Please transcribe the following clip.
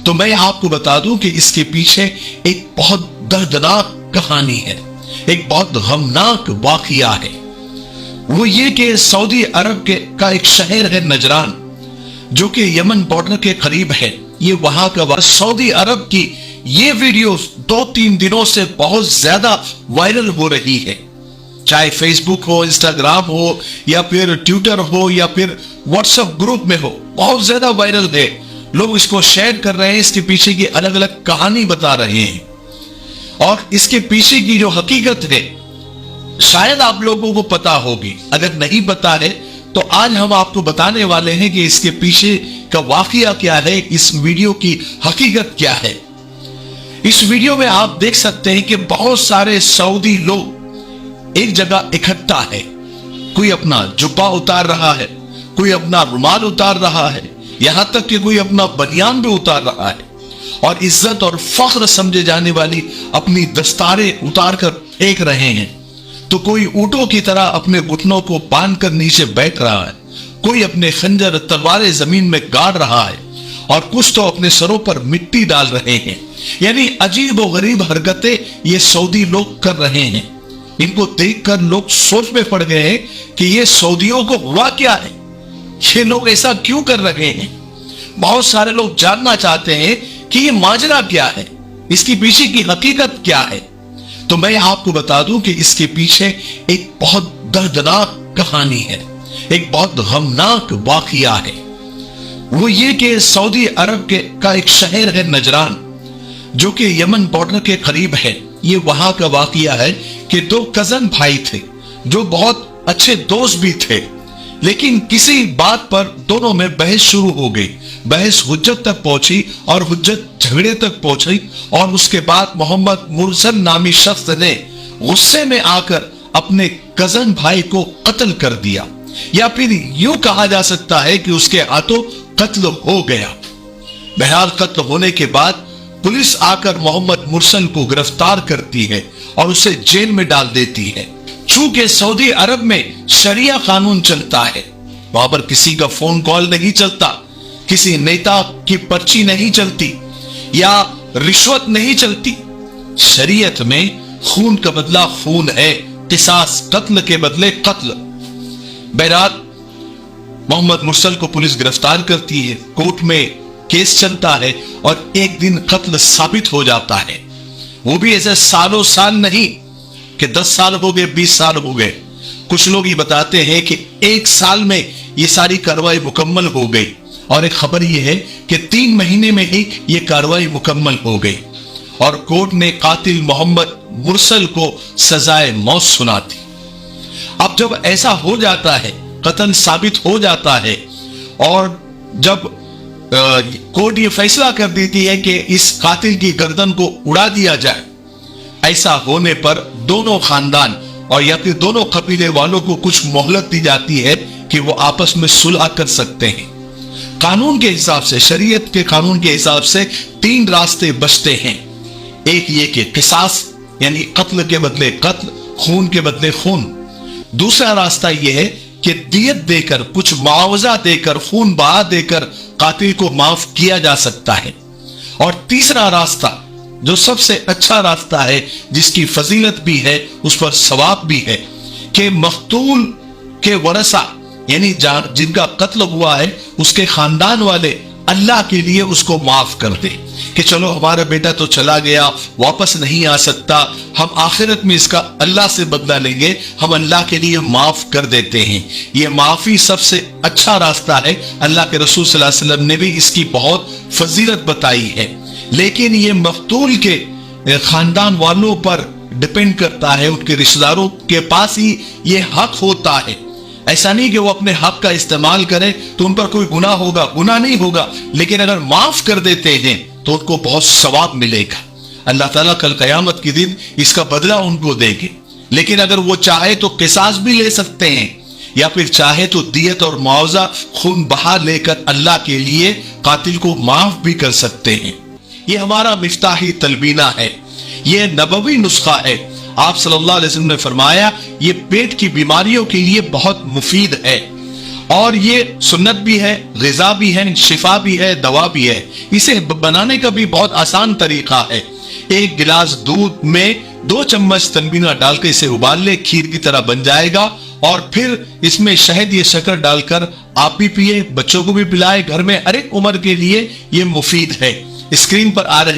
تو میں آپ کو بتا دوں کہ اس کے پیچھے ایک بہت دردناک کہانی ہے، ایک بہت غمناک واقعہ ہے۔ وہ یہ کہ سعودی عرب کا ایک شہر ہے نجران، جو کہ یمن بارڈر کے قریب ہے۔ یہ وہاں کا سعودی عرب کی یہ ویڈیو 2-3 دنوں سے بہت زیادہ وائرل ہو رہی ہے، چاہے فیس بک ہو، انسٹاگرام ہو، یا پھر ٹویٹر ہو، یا پھر واٹس ایپ گروپ میں ہو، بہت زیادہ وائرل ہے۔ لوگ اس کو شیئر کر رہے ہیں، اس کے پیچھے کی الگ الگ کہانی بتا رہے ہیں، اور اس کے پیچھے کی جو حقیقت ہے شاید آپ لوگوں کو پتا ہوگی۔ اگر نہیں پتا ہے تو آج ہم آپ کو بتانے والے ہیں کہ اس کے پیچھے کا واقعہ کیا ہے، اس ویڈیو کی حقیقت کیا ہے۔ اس ویڈیو میں آپ دیکھ سکتے ہیں کہ بہت سارے سعودی لوگ ایک جگہ اکٹھا ہے، کوئی اپنا جبہ اتار رہا ہے، کوئی اپنا رومال اتار رہا ہے، یہاں تک کہ کوئی اپنا بنیان بھی اتار رہا ہے، اور عزت اور فخر سمجھے جانے والی اپنی دستاریں اتار کر پھینک رہے ہیں۔ تو کوئی اونٹوں کی طرح اپنے گھٹنوں کو باندھ کر نیچے بیٹھ رہا ہے، کوئی اپنے خنجر تلواریں زمین میں گاڑ رہا ہے، اور کچھ تو اپنے سروں پر مٹی ڈال رہے ہیں۔ یعنی عجیب و غریب حرکتیں یہ سعودی لوگ کر رہے ہیں۔ ان کو دیکھ کر لوگ سوچ میں پڑ گئے ہیں کہ یہ سعودیوں کو ہوا کیا ہے، یہ لوگ ایسا کیوں کر رہے ہیں۔ بہت سارے لوگ جاننا چاہتے ہیں کہ یہ ماجرا کیا ہے، اس کی پیچھے کی حقیقت کیا ہے۔ تو میں آپ کو بتا دوں کہ اس کے پیچھے ایک بہت دردناک کہانی ہے، ایک بہت غمناک واقعہ ہے۔ وہ یہ کہ سعودی عرب کا ایک شہر ہے نجران، جو کہ یمن بارڈر کے قریب ہے۔ یہ وہاں کا واقعہ ہے کہ 2 کزن بھائی تھے جو بہت اچھے دوست بھی تھے، لیکن کسی بات پر دونوں میں بحث شروع ہو گئی۔ بحث حجت تک پہنچی اور حجت جھگڑے تک پہنچی، اور اس کے بعد محمد مرسل نامی شخص نے غصے میں آ کر اپنے کزن بھائی کو قتل کر دیا، یا پھر یوں کہا جا سکتا ہے کہ اس کے ہاتھوں قتل ہو گیا۔ بہرحال قتل ہونے کے بعد پولیس آ کر محمد مرسل کو گرفتار کرتی ہے اور اسے جیل میں ڈال دیتی ہے۔ چونکہ سعودی عرب میں شریعہ قانون چلتا ہے، وہاں پر کسی کا فون کال نہیں چلتا، کسی نیتا کی پرچی نہیں چلتی، یا رشوت نہیں چلتی۔ شریعت میں خون کا بدلہ خون ہے، قصاص قتل کے بدلے قتل۔ بہرحال محمد مرسل کو پولیس گرفتار کرتی ہے، کورٹ میں کیس چلتا ہے، اور ایک دن قتل ثابت ہو جاتا ہے۔ وہ بھی ایسے سالوں سال نہیں کہ 10 سال ہو گئے، 20 سال ہو گئے۔ کچھ لوگ یہ بتاتے ہیں کہ 1 سال میں یہ ساری کارروائی مکمل ہو گئی، اور ایک خبر یہ ہے کہ 3 مہینے میں ہی یہ کارروائی مکمل ہو گئی، اور کورٹ نے قاتل محمد مرسل کو سزائے موت سنا دی۔ اب جب ایسا ہو جاتا ہے، قتل ثابت ہو جاتا ہے، اور جب کورٹ یہ فیصلہ کر دیتی ہے کہ اس قاتل کی گردن کو اڑا دیا جائے، ایسا ہونے پر دونوں خاندان اور یا پھر دونوں قبیلے والوں کو کچھ مہلت دی جاتی ہے کہ وہ آپس میں صلح کر سکتے ہیں۔ قانون کے حساب سے، شریعت کے قانون کے حساب سے 3 راستے بچتے ہیں۔ ایک یہ کہ قصاص، یعنی قتل کے بدلے قتل، خون کے بدلے خون۔ دوسرا راستہ یہ ہے کہ دیت دے کر، کچھ معاوضہ دے کر، خون بہا دے کر قاتل کو معاف کیا جا سکتا ہے۔ اور تیسرا راستہ جو سب سے اچھا راستہ ہے، جس کی فضیلت بھی ہے، اس پر ثواب بھی ہے، کہ مقتول کے ورثہ، یعنی جن کا قتل ہوا ہے، اس کے خاندان والے اللہ کے لیے اس کو معاف کر دے، کہ چلو ہمارا بیٹا تو چلا گیا، واپس نہیں آ سکتا، ہم آخرت میں اس کا اللہ سے بدلہ لیں گے، ہم اللہ کے لیے معاف کر دیتے ہیں۔ یہ معافی سب سے اچھا راستہ ہے۔ اللہ کے رسول صلی اللہ علیہ وسلم نے بھی اس کی بہت فضیلت بتائی ہے، لیکن یہ مقتول کے خاندان والوں پر ڈیپینڈ کرتا ہے، ان کے رشتہ داروں کے پاس ہی یہ حق ہوتا ہے۔ ایسا نہیں کہ وہ اپنے حق کا استعمال کرے تو ان پر کوئی گناہ ہوگا، گناہ نہیں ہوگا، لیکن اگر معاف کر دیتے ہیں تو ان کو بہت ثواب ملے گا۔ اللہ تعالیٰ کل قیامت کے دن اس کا بدلہ ان کو دے گے۔ لیکن اگر وہ چاہے تو قصاص بھی لے سکتے ہیں، یا پھر چاہے تو دیت اور معاوضہ خون بہا لے کر اللہ کے لیے قاتل کو معاف بھی کر سکتے ہیں۔ یہ ہمارا مفتاحی تلبینہ ہے، یہ نبوی نسخہ ہے۔ آپ صلی اللہ علیہ وسلم نے فرمایا یہ پیٹ کی بیماریوں کے لیے بہت مفید ہے، اور یہ سنت بھی ہے، غذا بھی ہے، شفا بھی ہے، دوا بھی ہے۔ اسے بنانے کا بھی بہت آسان طریقہ ہے۔ ایک گلاس دودھ میں 2 چمچ تنبینہ ڈال کے اسے ابال لے، کھیر کی طرح بن جائے گا، اور پھر اس میں شہد یا شکر ڈال کر آپ بھی پیے، بچوں کو بھی پلائے، گھر میں ہر ایک عمر کے لیے یہ مفید ہے۔ اسکرین پر آ رہے